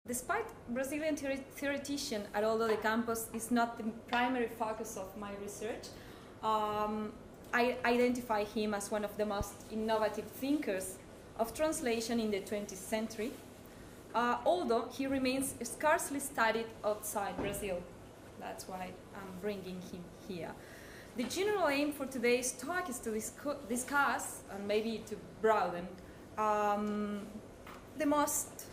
Despite Brazilian theoretician Haroldo de Campos is not the primary focus of my research, I identify him as one of the most innovative thinkers of translation in the 20th century, although he remains scarcely studied outside Brazil. That's why I'm bringing him here. The general aim for today's talk is to discuss, and maybe to broaden, the most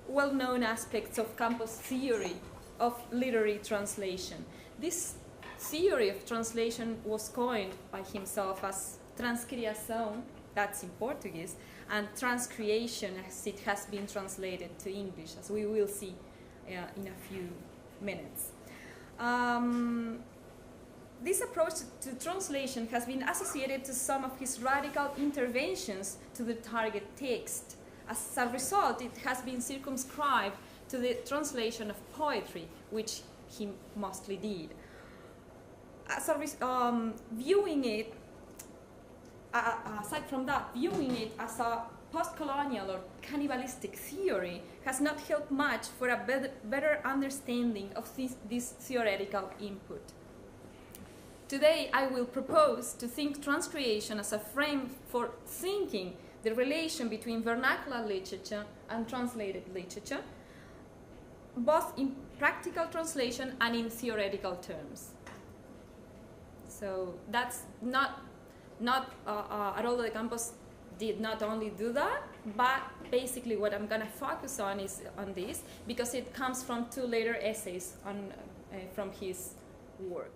well-known aspects of Campos' theory of literary translation. This theory of translation was coined by himself as Transcreation, that's in Portuguese, and Transcreation as it has been translated to English, as we will see in a few minutes. This approach to translation has been associated to some of his radical interventions to the target text. As a result, it has been circumscribed to the translation of poetry, which he mostly did. Viewing it, aside from that, viewing it as a post-colonial or cannibalistic theory has not helped much for a better understanding of this theoretical input. Today, I will propose to think transcreation as a frame for thinking the relation between vernacular literature and translated literature, both in practical translation and in theoretical terms. So that's Haroldo de Campos did not only do that, but basically what I'm going to focus on is on this, because it comes from two later essays from his work.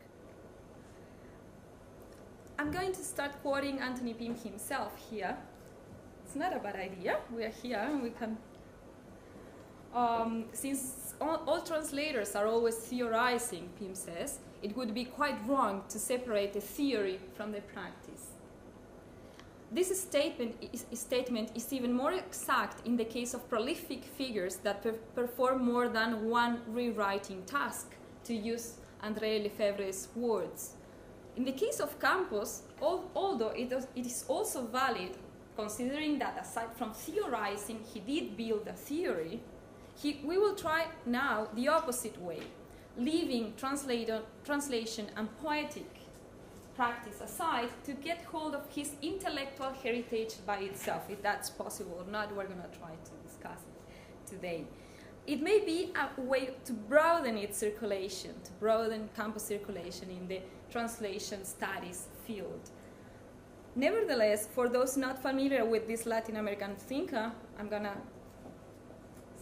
I'm going to start quoting Anthony Pym himself here. It's not a bad idea. We are here and we can... since all translators are always theorizing, Pym says, it would be quite wrong to separate the theory from the practice. This statement is even more exact in the case of prolific figures that perform more than one rewriting task, to use André Lefebvre's words. In the case of Campos, although it is also valid, considering that aside from theorizing, he did build a theory, we will try now the opposite way, leaving translation and poetic practice aside to get hold of his intellectual heritage by itself. If that's possible or not, we're going to try to discuss it today. It may be a way to broaden its circulation, to broaden Campos' circulation in the translation studies field. Nevertheless, for those not familiar with this Latin American thinker, I'm going to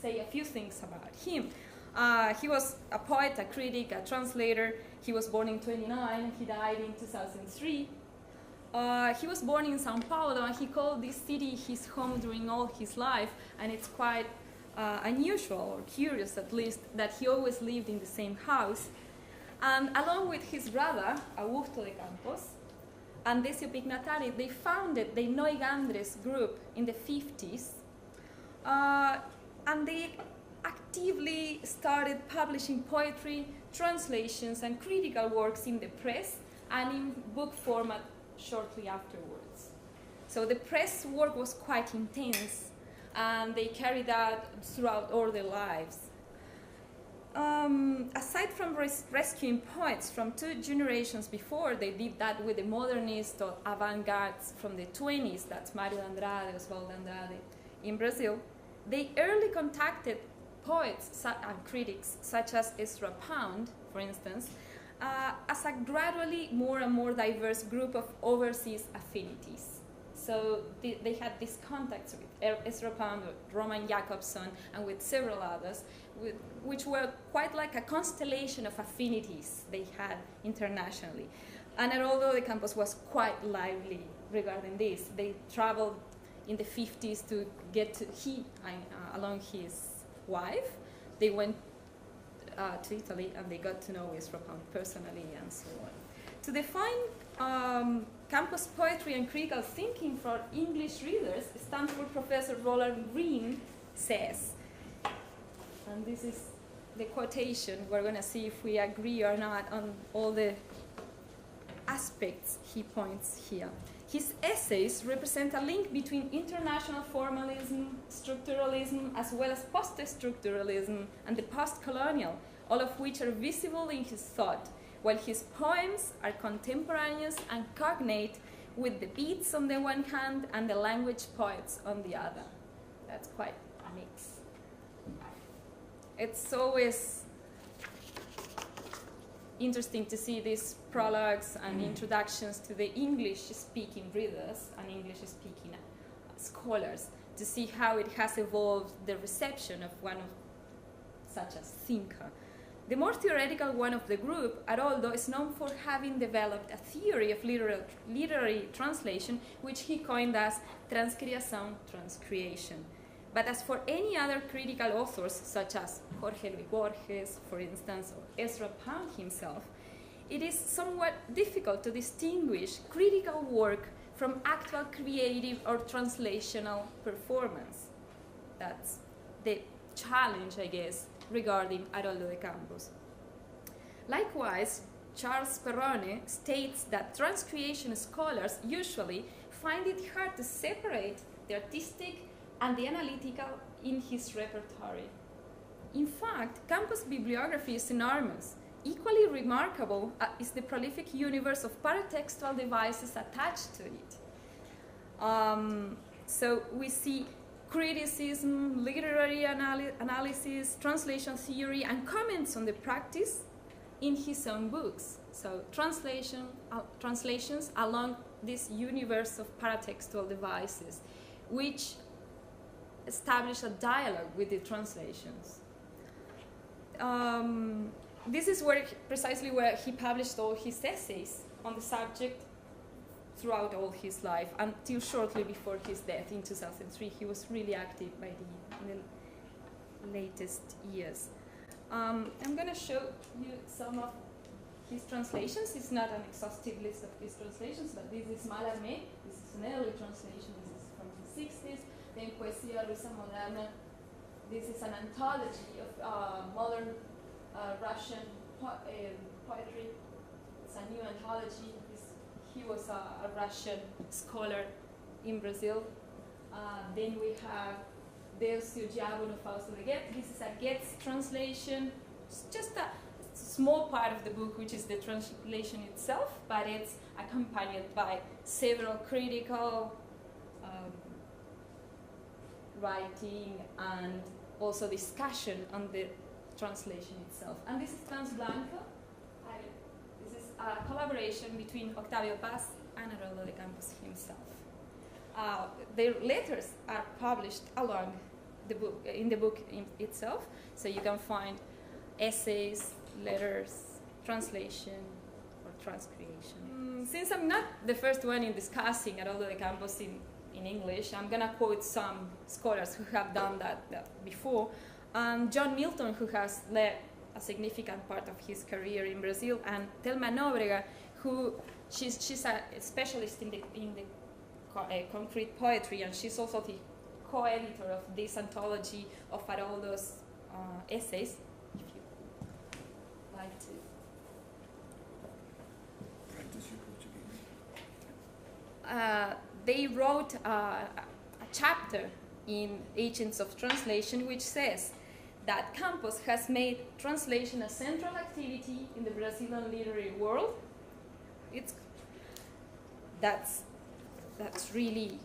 say a few things about him. He was a poet, a critic, a translator. He was born in 1929, he died in 2003. He was born in Sao Paulo, and he called this city his home during all his life, and it's quite unusual, or curious at least, that he always lived in the same house. And along with his brother, Augusto de Campos, and Decio Pignatari, they founded the Noigandres group in the 50s, and they actively started publishing poetry, translations, and critical works in the press and in book format shortly afterwards. So the press work was quite intense, and they carried that throughout all their lives. Aside from rescuing poets from two generations before, they did that with the modernist or avant-gardes from the 20s, that's Mario Andrade, Osvaldo Andrade, in Brazil. They early contacted poets and critics, such as Ezra Pound, for instance, as a gradually more and more diverse group of overseas affinities. So they had these contacts with Ezra Pound, with Roman Jakobson, and with several others, which were quite like a constellation of affinities they had internationally. And Haroldo de Campos was quite lively regarding this. They traveled in the 50s to get to, along his wife, they went to Italy and they got to know Ezra Pound personally and so on. To define Campos' poetry and critical thinking for English readers, Stanford professor Roland Green says, and this is the quotation, we're going to see if we agree or not on all the aspects he points here. His essays represent a link between international formalism, structuralism, as well as post-structuralism and the post-colonial, all of which are visible in his thought, while his poems are contemporaneous and cognate with the beats on the one hand and the language poets on the other. That's quite a mix. It's always interesting to see these prologues and introductions to the English-speaking readers and English-speaking scholars to see how it has evolved the reception of one of such as thinker. The more theoretical one of the group, Haroldo, is known for having developed a theory of literary translation, which he coined as Transcreation, Transcreation. But as for any other critical authors, such as Jorge Luis Borges, for instance, or Ezra Pound himself, it is somewhat difficult to distinguish critical work from actual creative or translational performance. That's the challenge, I guess, regarding Haroldo de Campos. Likewise, Charles Perrone states that transcreation scholars usually find it hard to separate the artistic and the analytical in his repertoire. In fact, Campos' bibliography is enormous. Equally remarkable is the prolific universe of paratextual devices attached to it. So we see criticism, literary analysis, translation theory, and comments on the practice in his own books. So translations along this universe of paratextual devices, which establish a dialogue with the translations. This is precisely where he published all his essays on the subject throughout all his life, until shortly before his death in 2003. He was really active in the latest years. I'm going to show you some of his translations. It's not an exhaustive list of his translations, but this is Mallarmé. This is an early translation. This is from the 60s. Then Poesia Rusa Moderna. This is an anthology of modern Russian poetry. It's a new anthology. He was a Russian scholar in Brazil. Then we have Deus e o Diabo no Fausto de Goethe. This is a Goethe translation. It's just a small part of the book, which is the translation itself, but it's accompanied by several critical writing and also discussion on the translation itself. And this is Trans Blanco. This is a collaboration between Octavio Paz and Haroldo de Campos himself. Their letters are published along the book, in the book itself, so you can find essays, letters, translation, or transcreation. Since I'm not the first one in discussing Haroldo de Campos in English, I'm going to quote some scholars who have done that before. John Milton, who has led a significant part of his career in Brazil, and Thelma Nóbrega, who she's a specialist in the concrete poetry, and she's also the co-editor of this anthology of Haroldo's essays. If you like to practice your Portuguese. They wrote a chapter in Agents of Translation which says that Campos has made translation a central activity in the Brazilian literary world. That's really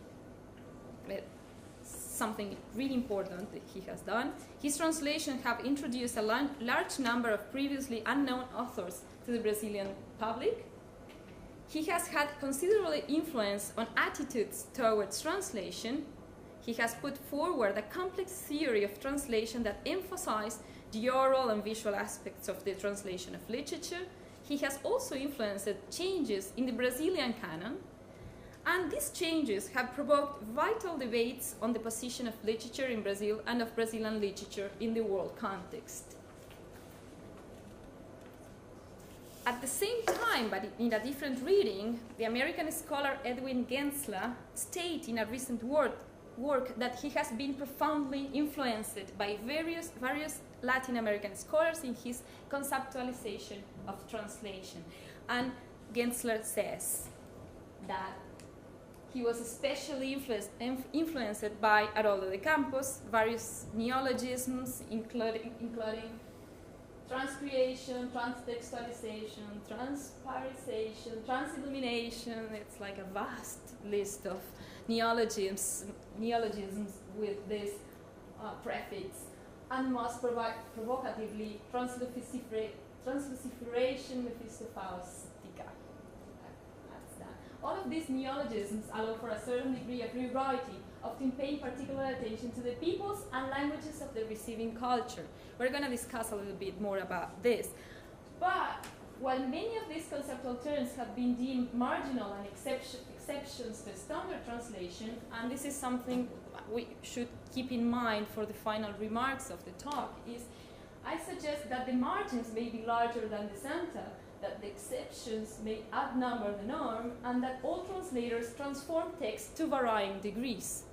something really important that he has done. His translations have introduced a large number of previously unknown authors to the Brazilian public. He has had considerable influence on attitudes towards translation. He has put forward a complex theory of translation that emphasized the oral and visual aspects of the translation of literature. He has also influenced changes in the Brazilian canon, and these changes have provoked vital debates on the position of literature in Brazil and of Brazilian literature in the world context. At the same time, but in a different reading, the American scholar Edwin Gensler states in a recent work that he has been profoundly influenced by various Latin American scholars in his conceptualization of translation. And Gensler says that he was especially influenced by Haroldo de Campos, various neologisms, including transcreation, transtextualization, transpirization, transillumination. It's like a vast list of neologisms with this prefix, and most provocatively, transluciferation Mephistophalaistica. That's that. All of these neologisms allow for a certain degree of rewriting, often paying particular attention to the peoples and languages of the receiving culture. We're going to discuss a little bit more about this. But while many of these conceptual terms have been deemed marginal and exceptions to standard translation, and this is something we should keep in mind for the final remarks of the talk, is I suggest that the margins may be larger than the center, that the exceptions may outnumber the norm, and that all translators transform text to varying degrees.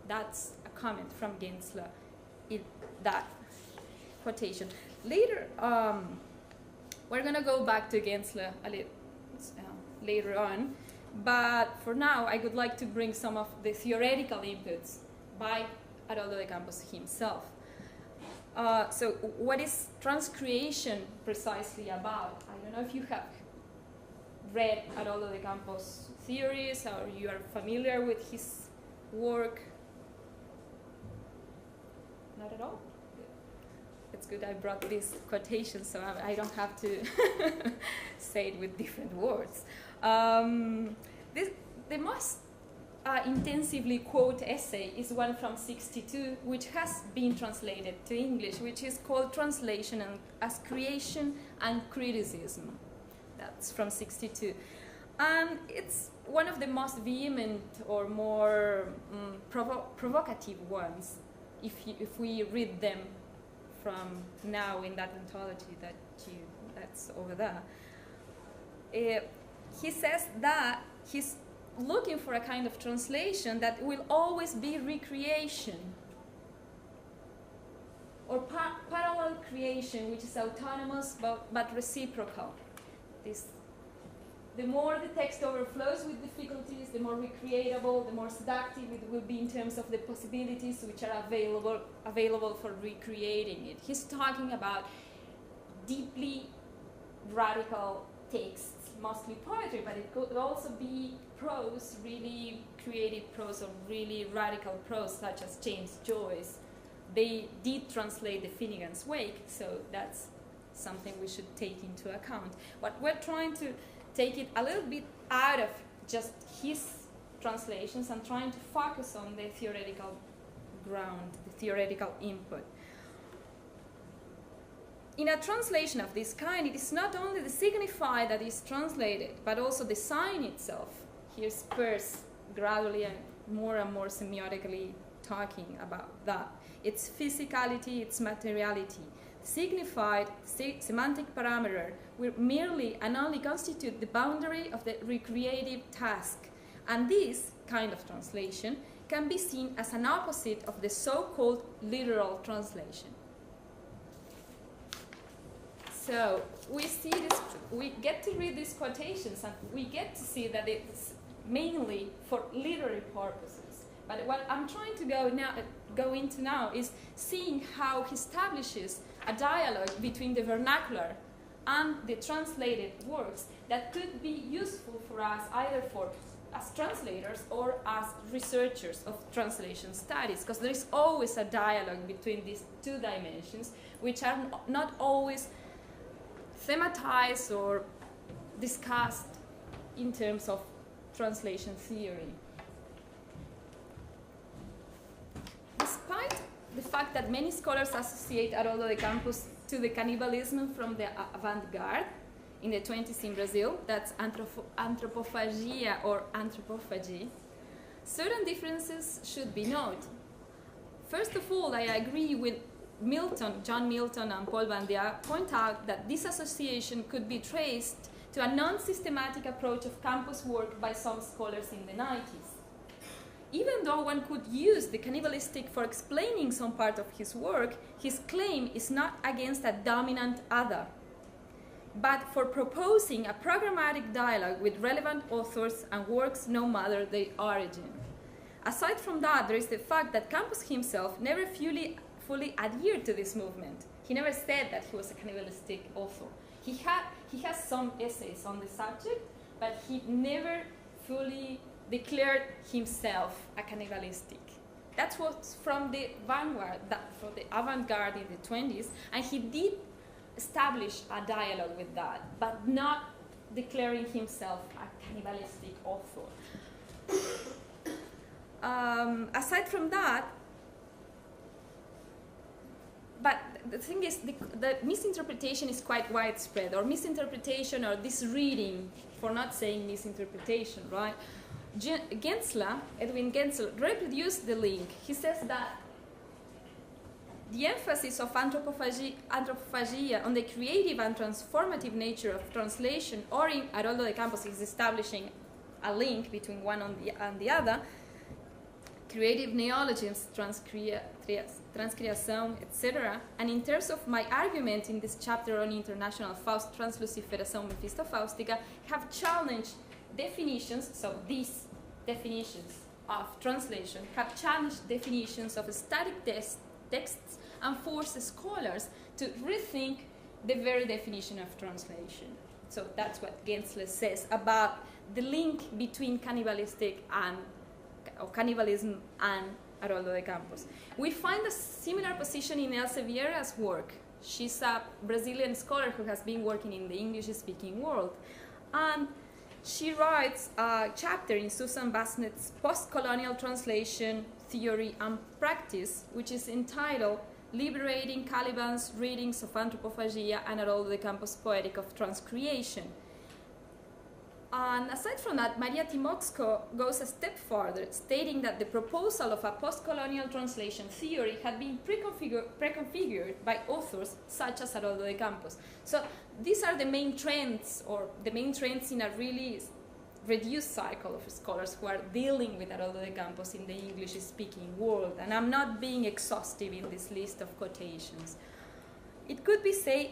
That's a comment from Gensler in that quotation. Later, we're going to go back to Gensler a little later on, but for now, I would like to bring some of the theoretical inputs by Haroldo de Campos himself. So what is transcreation precisely about? I don't know if you have read Haroldo de Campos' theories or you are familiar with his work. Not at all? It's good I brought this quotation so I don't have to say it with different words. The most intensively quote essay is one from '62, which has been translated to English, which is called Translation as Creation and Criticism. That's from '62. And it's one of the most vehement or more provocative ones if we read them from now in that anthology that's over there. He says that he's looking for a kind of translation that will always be recreation or parallel creation, which is autonomous but reciprocal. The more the text overflows with difficulties, the more recreatable, the more seductive it will be in terms of the possibilities which are available for recreating it. He's talking about deeply radical texts, mostly poetry, but it could also be prose, really creative prose or really radical prose, such as James Joyce. They did translate the Finnegan's Wake, so that's something we should take into account. But we're trying to take it a little bit out of just his translations and trying to focus on the theoretical ground, the theoretical input. In a translation of this kind, it is not only the signifier that is translated, but also the sign itself. Here's Peirce gradually and more semiotically talking about that. Its physicality, its materiality. Signified semantic parameter will merely and only constitute the boundary of the recreative task. And this kind of translation can be seen as an opposite of the so-called literal translation. So we get to read these quotations and we get to see that it's mainly for literary purposes. But what I'm trying to go into now is seeing how he establishes a dialogue between the vernacular and the translated works that could be useful for us either as translators or as researchers of translation studies, because there is always a dialogue between these two dimensions, which are not always thematized or discussed in terms of translation theory. Despite the fact that many scholars associate Haroldo de Campos to the cannibalism from the avant-garde in the 20s in Brazil, that's anthropophagia or anthropophagy, certain differences should be noted. First of all, I agree with John Milton and Paul Bandia point out that this association could be traced to a non-systematic approach of Campos' work by some scholars in the 90s. Even though one could use the cannibalistic for explaining some part of his work, his claim is not against a dominant other. but for proposing a programmatic dialogue with relevant authors and works no matter their origin. Aside from that, there is the fact that Campos himself never fully adhered to this movement. He never said that he was a cannibalistic author. He has some essays on the subject, but he never fully declared himself a cannibalistic. That was from the vanguard, from the avant-garde in the 20s, and he did establish a dialogue with that, but not declaring himself a cannibalistic author. Aside from that, but the thing is, the misinterpretation is quite widespread, or misinterpretation, or this reading, for not saying misinterpretation, right? Edwin Gensler reproduced the link. He says that the emphasis of anthropophagia on the creative and transformative nature of translation, or in Haroldo de Campos is establishing a link between one and the other, creative neologisms, transcreation, etc. And in terms of my argument in this chapter on international transluciferação Mephistofaustica, have challenged definitions, so these definitions of translation have challenged definitions of static texts and forced scholars to rethink the very definition of translation. So that's what Gensler says about the link between cannibalism and Haroldo de Campos. We find a similar position in Elsa Vieira's work. She's a Brazilian scholar who has been working in the English-speaking world. And she writes a chapter in Susan Basnett's Post-Colonial Translation, Theory and Practice, which is entitled Liberating Caliban's Readings of Anthropophagia and Haroldo de Campos' Poetic of Transcreation. And aside from that, Maria Timoczko goes a step further, stating that the proposal of a post-colonial translation theory had been preconfigured by authors such as Haroldo de Campos. So these are the main trends, or the main trends in a really reduced cycle of scholars who are dealing with Haroldo de Campos in the English-speaking world. And I'm not being exhaustive in this list of quotations. It could be said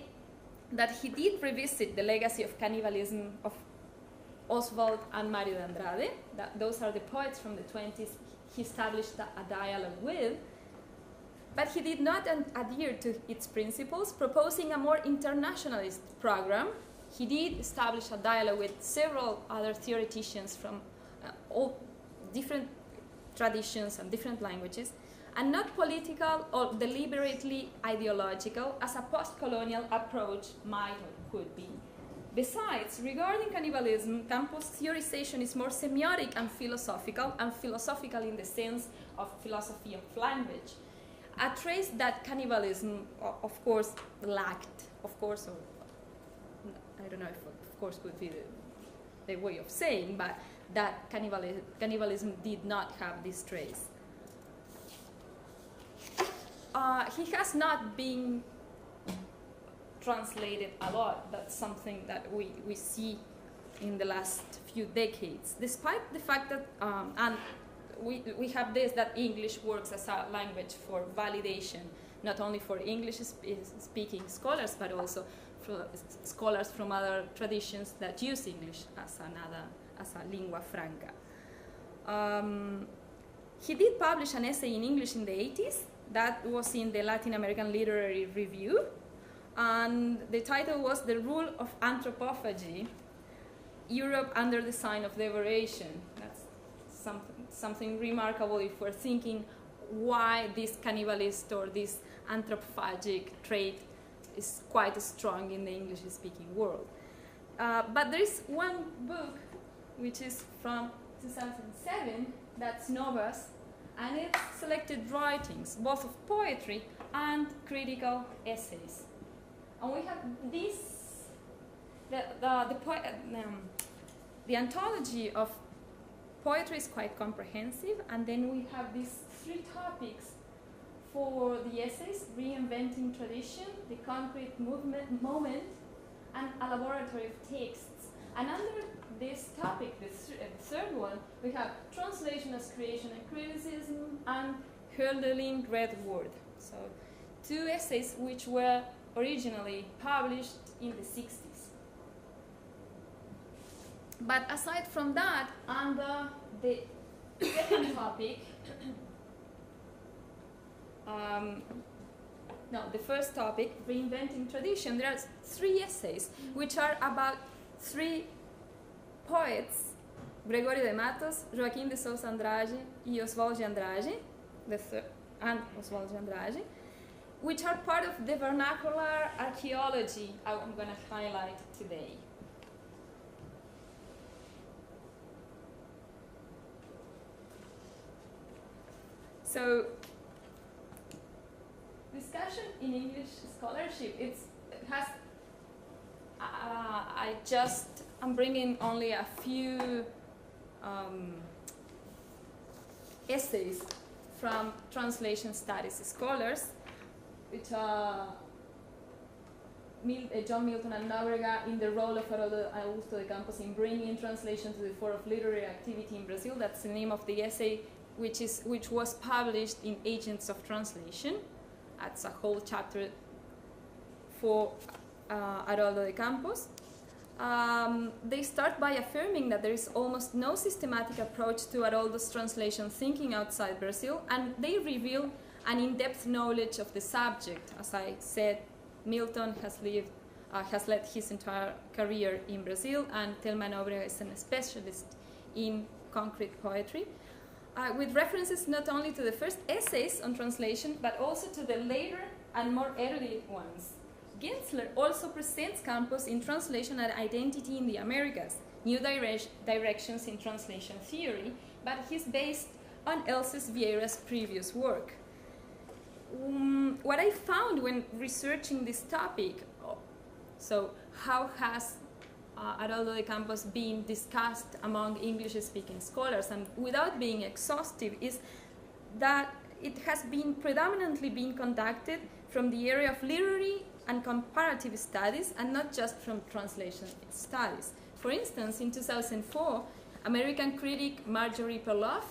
that he did revisit the legacy of cannibalism of Oswald and Mario de Andrade. Those are the poets from the 20s he established a dialogue with, but he did not adhere to its principles, proposing a more internationalist program. He did establish a dialogue with several other theoreticians from all different traditions and different languages, and not political or deliberately ideological as a post-colonial approach might or could be. Besides, regarding cannibalism, Campos' theorization is more semiotic and philosophical in the sense of philosophy of language. A trace that cannibalism, of course, lacked, of course, or I don't know if of course would be the way of saying, but that cannibalism did not have this trace. He has not been translated a lot. That's something that we see in the last few decades, despite the fact that, and we have this, that English works as a language for validation, not only for English-speaking scholars, but also for scholars from other traditions that use English as a lingua franca. He did publish an essay in English in the 80s that was in the Latin American Literary Review, and the title was The Rule of Anthropophagy, Europe Under the Sign of Devoration. That's something remarkable if we're thinking why this cannibalist or this anthropophagic trait is quite strong in the English-speaking world. But there is one book which is from 2007, that's Novas, and it's selected writings, both of poetry and critical essays. And we have this, the anthology of poetry is quite comprehensive, and then we have these 3 topics for the essays: reinventing tradition, the concrete moment, and a laboratory of texts. And under this topic, the third one, we have translation as creation and criticism, and hurdling red word. So 2 essays which were originally published in the 60s. But aside from that, under the second topic, the first topic, reinventing tradition, there are 3 essays which are about 3 poets, Gregorio de Matos, Joaquim de Sousa Andrade, and Oswald de Andrade, which are part of the vernacular archaeology I'm going to highlight today. So, discussion in English scholarship, I'm bringing only a few essays from translation studies scholars, which are John Milton and Nóbrega in the role of Haroldo Augusto de Campos in bringing translation to the fore of literary activity in Brazil. That's the name of the essay, which was published in Agents of Translation. That's a whole chapter for Haroldo de Campos. They start by affirming that there is almost no systematic approach to Haroldo's translation thinking outside Brazil, and they reveal an in-depth knowledge of the subject. As I said, Milton has led his entire career in Brazil, and Thelma Nóbrega is a specialist in concrete poetry, with references not only to the first essays on translation, but also to the later and more erudite ones. Gensler also presents Campos in Translation and Identity in the Americas, new directions in translation theory, but he's based on Elses Vieira's previous work. What I found when researching this topic, so how has Haroldo de Campos been discussed among English-speaking scholars, and without being exhaustive, is that it has been predominantly been conducted from the area of literary and comparative studies, and not just from translation studies. For instance, in 2004, American critic Marjorie Perloff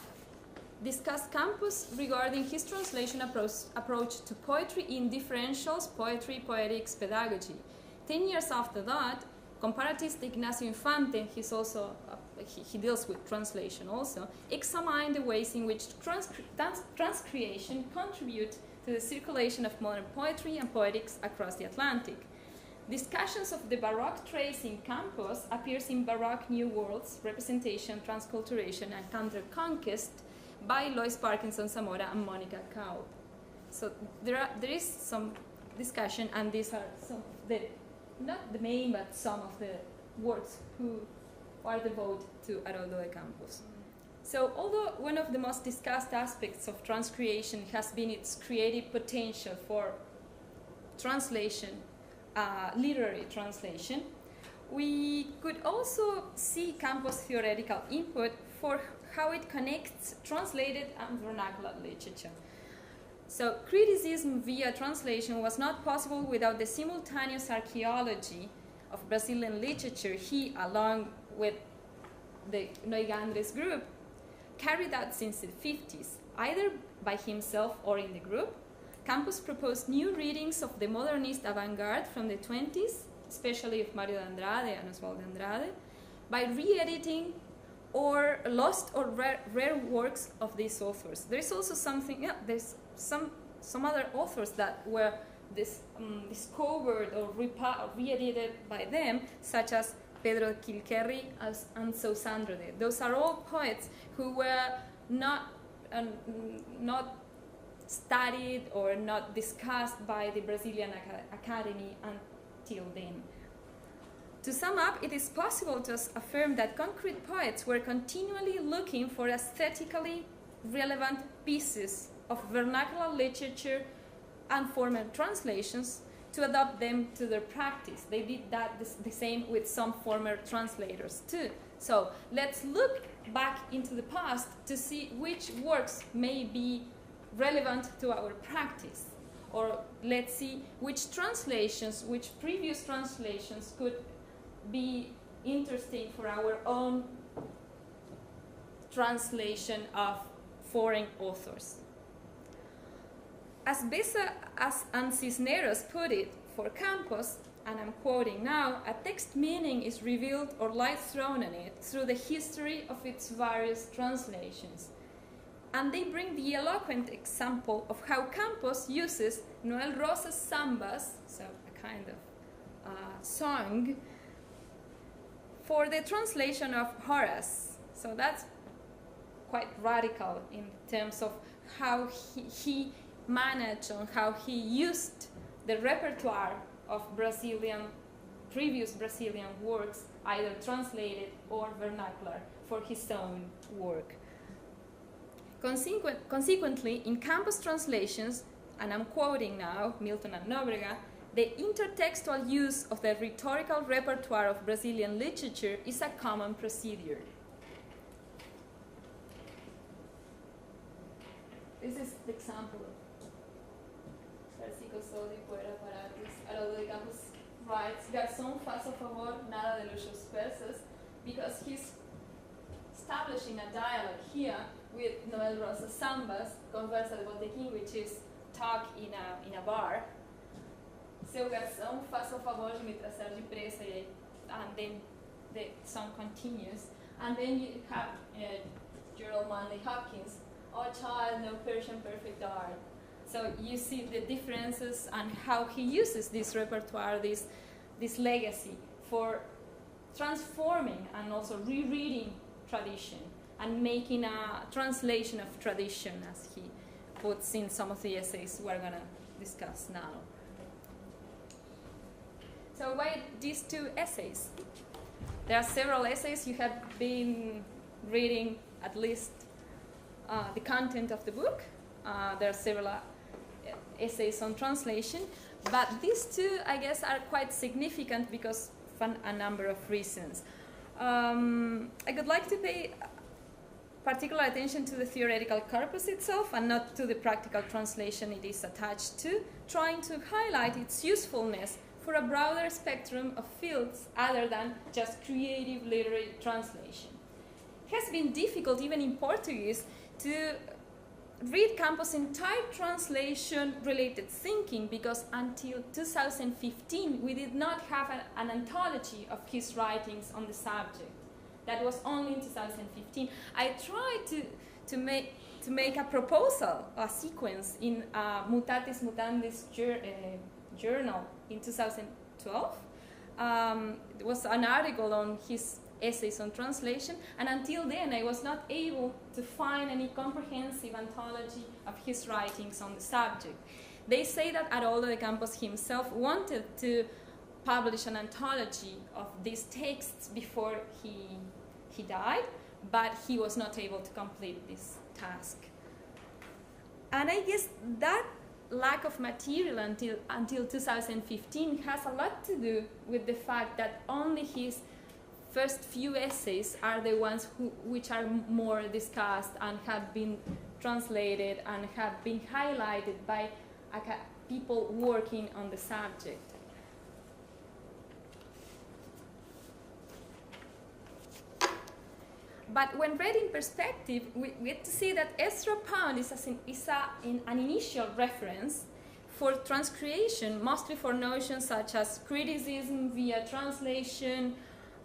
discussed Campos regarding his translation approach to poetry in differentials, poetry, poetics, pedagogy. 10 years after that, comparatist Ignacio Infante, he deals with translation also, examined the ways in which transcreation contribute to the circulation of modern poetry and poetics across the Atlantic. Discussions of the Baroque trace in Campos appears in Baroque New Worlds, Representation, Transculturation, and Counter-Conquest by Lois Parkinson Zamora and Monica Cao. So there is some discussion, and these are some of the, not the main, but some of the works who are devoted to Haroldo de Campos. So although one of the most discussed aspects of transcreation has been its creative potential for translation, literary translation, we could also see Campos' theoretical input for how it connects translated and vernacular literature. So criticism via translation was not possible without the simultaneous archaeology of Brazilian literature he, along with the Noigandres group, carried out since the 50s, either by himself or in the group. Campos proposed new readings of the modernist avant-garde from the 20s, especially of Mario de Andrade and Oswald de Andrade, by re-editing or lost or rare works of these authors. There's also something, there's some other authors that were discovered or re-edited by them, such as Pedro Quilquerri and Sousa Andrade. Those are all poets who were not studied or not discussed by the Brazilian Academy until then. To sum up, it is possible to affirm that concrete poets were continually looking for aesthetically relevant pieces of vernacular literature and formal translations to adopt them to their practice. They did that the same with some former translators too. So let's look back into the past to see which works may be relevant to our practice, or let's see which translations, which previous translations could be interesting for our own translation of foreign authors. as Bessa and Cisneros put it for Campos, and I'm quoting now, a text meaning is revealed or light thrown on it through the history of its various translations. And they bring the eloquent example of how Campos uses Noel Rosa's sambas, so a kind of song, for the translation of Horace. So that's quite radical in terms of how he managed and how he used the repertoire of previous Brazilian works, either translated or vernacular, for his own work. Consequently, in Campos' translations, and I'm quoting now Milton and Nóbrega, the intertextual use of the rhetorical repertoire of Brazilian literature is a common procedure. This is the example of versículos solo y fuera paratus. Haroldo de Campos writes, Garçom, faça favor, nada de luxos persas, because he's establishing a dialogue here with Noel Rosa Sambas, conversa de botequim, which is talk in a bar. Seu garçom, faça favor de me trazer depressa, and then the song continues. And then you have Gerald Manley Hopkins, oh child, no Persian perfect art. So you see the differences and how he uses this repertoire, this legacy for transforming and also rereading tradition and making a translation of tradition, as he puts in some of the essays we're going to discuss now. So why these two essays? There are several essays. You have been reading at least the content of the book. There are several essays on translation, but these two, I guess, are quite significant because of a number of reasons. I would like to pay particular attention to the theoretical corpus itself and not to the practical translation it is attached to, trying to highlight its usefulness for a broader spectrum of fields other than just creative literary translation. It has been difficult, even in Portuguese, to read Campos' entire translation-related thinking because until 2015 we did not have an anthology of his writings on the subject. That was only in 2015. I tried to make a proposal, a sequence in Mutatis Mutandis journal in 2012. There was an article on his essays on translation, and until then I was not able to find any comprehensive anthology of his writings on the subject. They say that Haroldo de Campos himself wanted to publish an anthology of these texts before he died, but he was not able to complete this task. And I guess that lack of material until 2015 has a lot to do with the fact that only his first few essays are the ones which are more discussed and have been translated and have been highlighted by people working on the subject. But when read in perspective, we get to see that Ezra Pound is an initial reference for transcreation, mostly for notions such as criticism via translation,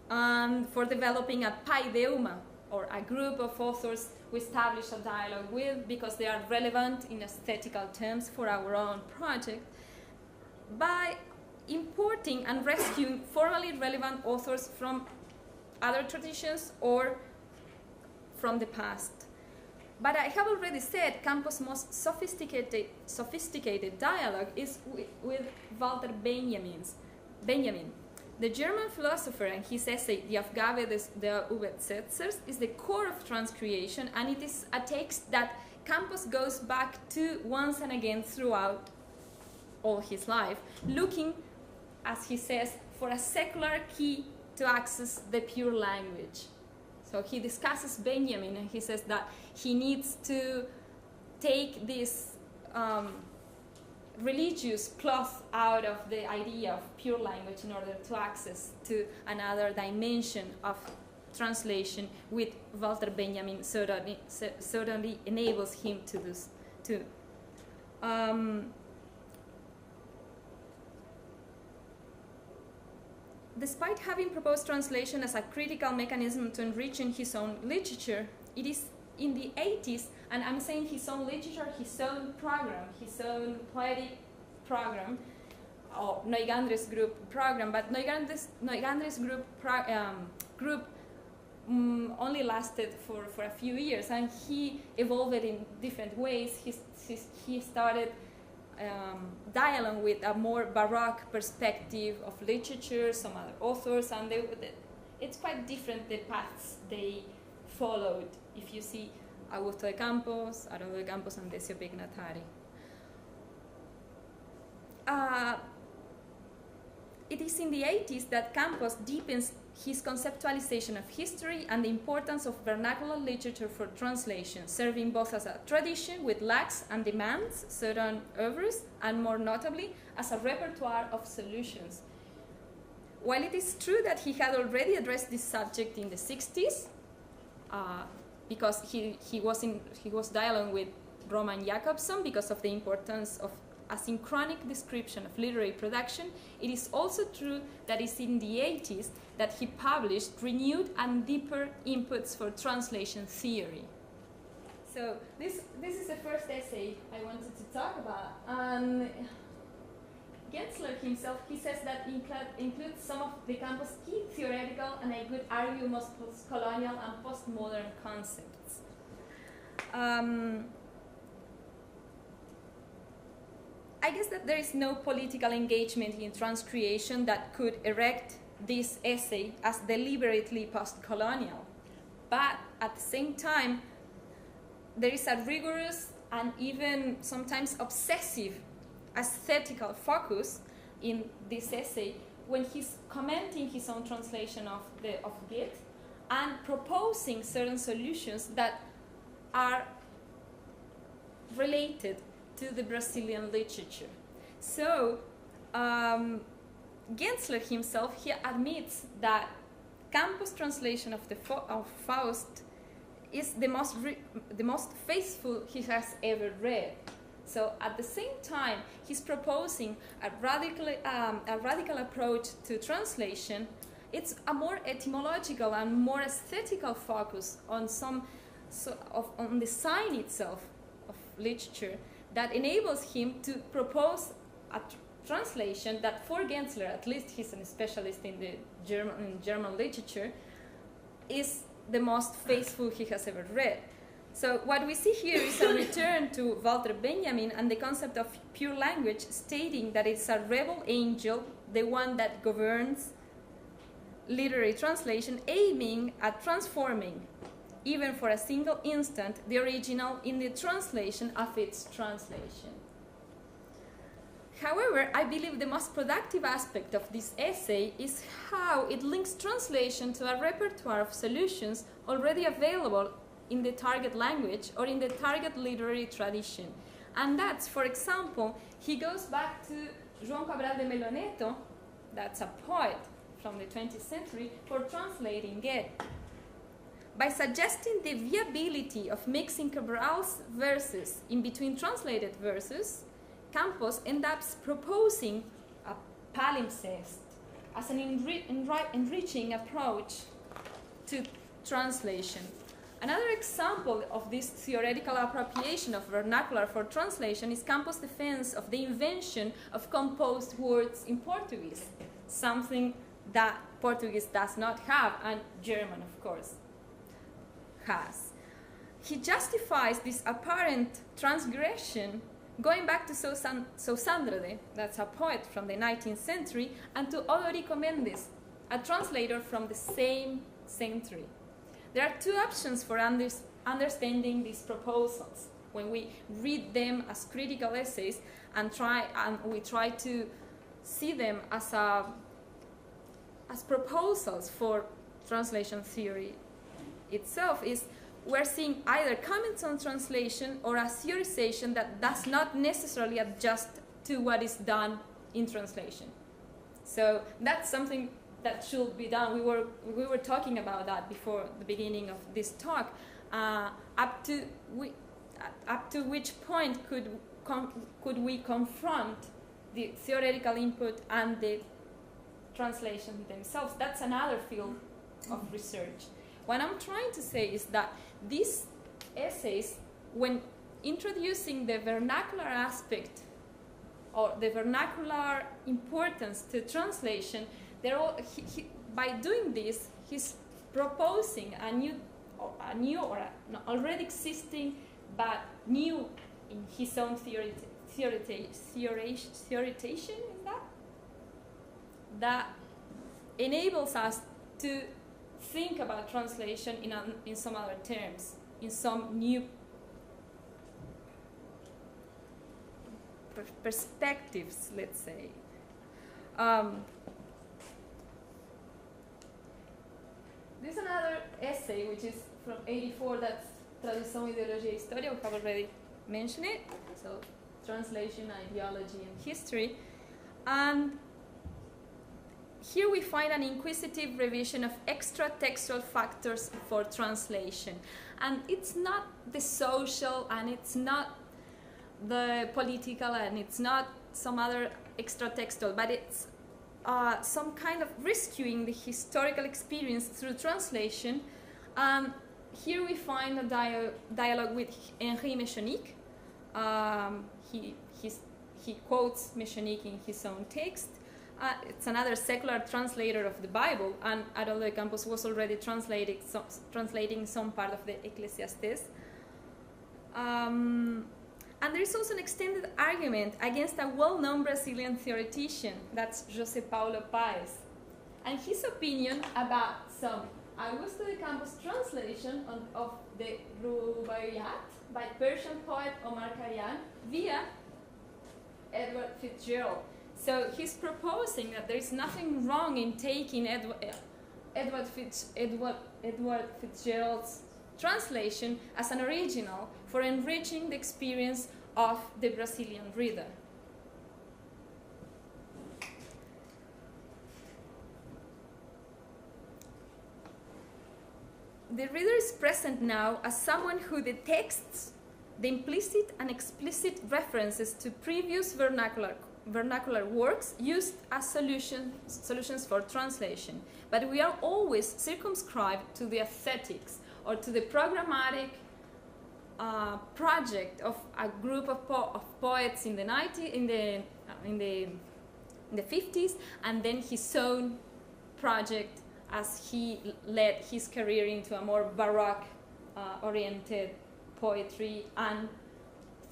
and for developing a paideuma, or a group of authors we establish a dialogue with because they are relevant in aesthetical terms for our own project, by importing and rescuing formally relevant authors from other traditions or from the past. But I have already said Campos' most sophisticated dialogue is with Walter Benjamin. The German philosopher, and his essay, Die Aufgabe der Übersetzers, is the core of transcreation, and it is a text that Campos goes back to once and again throughout all his life, looking, as he says, for a secular key to access the pure language. So he discusses Benjamin, and he says that he needs to take this religious cloth out of the idea of pure language in order to access to another dimension of translation, with Walter Benjamin certainly enables him to Despite having proposed translation as a critical mechanism to enriching his own literature, it is in the 80s, and I'm saying his own literature, his own program, his own poetic program, or Neugandres group program, but Neugandres group only lasted for a few years, and he evolved in different ways. He started dialogue with a more Baroque perspective of literature, some other authors, and it's quite different the paths they followed. If you see Augusto de Campos, Haroldo de Campos, and Decio Pignatari. It is in the 80s that Campos deepens his conceptualization of history and the importance of vernacular literature for translation, serving both as a tradition with lacks and demands certain oeuvres, and more notably, as a repertoire of solutions. While it is true that he had already addressed this subject in the 60s, because he was dialoguing with Roman Jakobson because of the importance of a synchronic description of literary production, it is also true that it's in the 80s that he published renewed and deeper inputs for translation theory. So this is the first essay I wanted to talk about. And Gensler himself, he says that includes some of the Campos' key theoretical and I could argue most post-colonial and postmodern concepts. I guess that there is no political engagement in transcreation that could erect this essay as deliberately post-colonial. But at the same time, there is a rigorous and even sometimes obsessive aesthetical focus in this essay when he's commenting his own translation of Goethe and proposing certain solutions that are related to the Brazilian literature. So Gensler himself, he admits that Campos' translation of Faust is the most faithful he has ever read. So at the same time, he's proposing a radical approach to translation. It's a more etymological and more aesthetical focus on on the sign itself of literature that enables him to propose a translation that, for Gensler, at least he's a specialist in the German literature, is the most faithful he has ever read. So what we see here is a return to Walter Benjamin and the concept of pure language, stating that it's a rebel angel, the one that governs literary translation, aiming at transforming, even for a single instant, the original in the translation of its translation. However, I believe the most productive aspect of this essay is how it links translation to a repertoire of solutions already available in the target language or in the target literary tradition. And that's, for example, he goes back to João Cabral de Melo Neto, that's a poet from the 20th century, for translating Goethe. By suggesting the viability of mixing Cabral's verses in between translated verses, Campos ends up proposing a palimpsest as an enriching approach to translation. Another example of this theoretical appropriation of vernacular for translation is Campos' defense of the invention of composed words in Portuguese, something that Portuguese does not have, and German, of course, has. He justifies this apparent transgression going back to Sausandrede, that's a poet from the 19th century, and to Odorico Mendes, a translator from the same century. There are two options for understanding these proposals when we read them as critical essays and we try to see them as proposals for translation theory itself. We're seeing either comments on translation or a theorization that does not necessarily adjust to what is done in translation. So that's something that should be done. We were talking about that before the beginning of this talk. Up to which point could could we confront the theoretical input and the translation themselves? That's another field of research. What I'm trying to say is that these essays, when introducing the vernacular aspect or the vernacular importance to translation, by doing this, he's proposing a new or an already existing but new in his own theorization in that enables us to think about translation in some other terms, in some new perspectives, let's say. There's another essay which is from '84, that's Tradução, Ideologia e História, we have already mentioned it, so translation, ideology and history. And here we find an inquisitive revision of extra-textual factors for translation. And it's not the social, and it's not the political, and it's not some other extra-textual, but it's some kind of rescuing the historical experience through translation. Here we find a dialogue with Henri Mechanique. He quotes Mechanique in his own text. It's another secular translator of the Bible, and Haroldo de Campos was already translating some part of the Ecclesiastes. And there is also an extended argument against a well-known Brazilian theoretician, that's José Paulo Paes, and his opinion about some Augusto de Campos' translation of the Rubaiyat by Persian poet Omar Khayyam via Edward Fitzgerald. So he's proposing that there is nothing wrong in taking Edward Fitzgerald's translation as an original for enriching the experience of the Brazilian reader. The reader is present now as someone who detects the implicit and explicit references to previous vernacular works used as solutions for translation. But we are always circumscribed to the aesthetics or to the programmatic project of a group of poets in the 50s, and then his own project as he led his career into a more Baroque oriented poetry and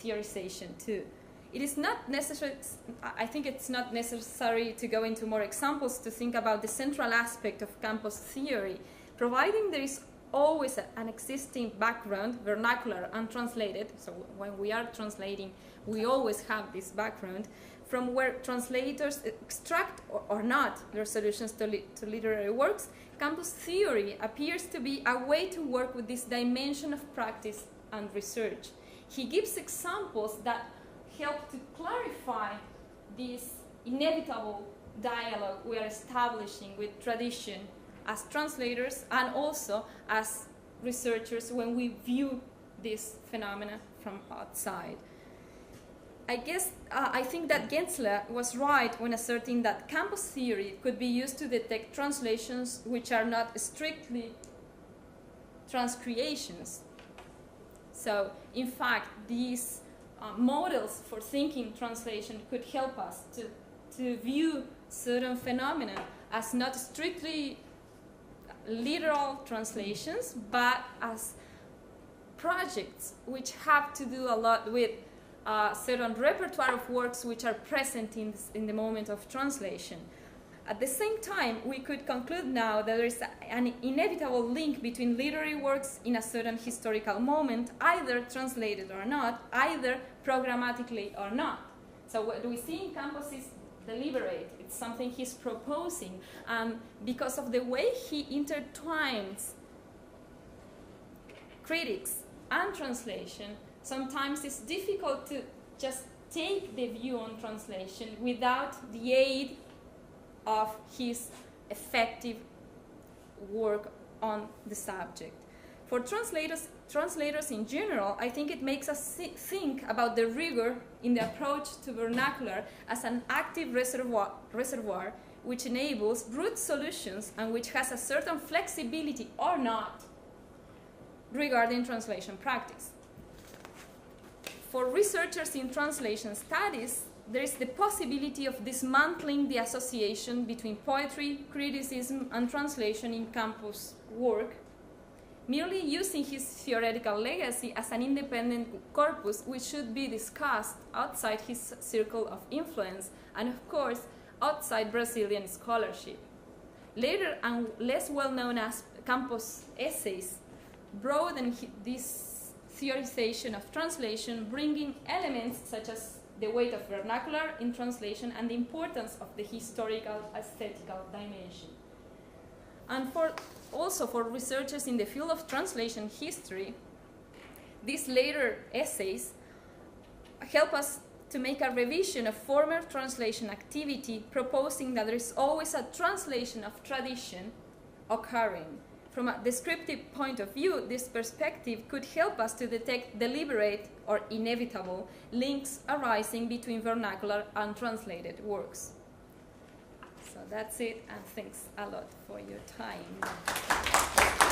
theorization too. It is not necessary, I think it's not necessary to go into more examples to think about the central aspect of Campos' theory, providing there is always an existing background, vernacular, untranslated, so when we are translating, we always have this background, from where translators extract or not their solutions to literary works. Campos' theory appears to be a way to work with this dimension of practice and research. He gives examples that help to clarify this inevitable dialogue we are establishing with tradition as translators and also as researchers when we view this phenomena from outside. I think that Gensler was right when asserting that Campos' theory could be used to detect translations which are not strictly transcreations. So, in fact, these models for thinking translation could help us to view certain phenomena as not strictly literal translations, but as projects which have to do a lot with certain repertoire of works which are present in the moment of translation. At the same time, we could conclude now that there is an inevitable link between literary works in a certain historical moment, either translated or not, either programmatically or not. So what we see in Campos is deliberate. It's something he's proposing. Because of the way he intertwines critics and translation, sometimes it's difficult to just take the view on translation without the aid of his effective work on the subject. For translators in general, I think it makes us think about the rigor in the approach to vernacular as an active reservoir which enables root solutions and which has a certain flexibility or not regarding translation practice. For researchers in translation studies, there is the possibility of dismantling the association between poetry, criticism, and translation in Campos' work, merely using his theoretical legacy as an independent corpus which should be discussed outside his circle of influence and, of course, outside Brazilian scholarship. Later and less well-known as Campos' essays broaden this theorization of translation, bringing elements such as the weight of vernacular in translation and the importance of the historical aesthetical dimension. And also for researchers in the field of translation history, these later essays help us to make a revision of former translation activity, proposing that there is always a translation of tradition occurring. From a descriptive point of view, this perspective could help us to detect deliberate or inevitable links arising between vernacular and translated works. So that's it, and thanks a lot for your time.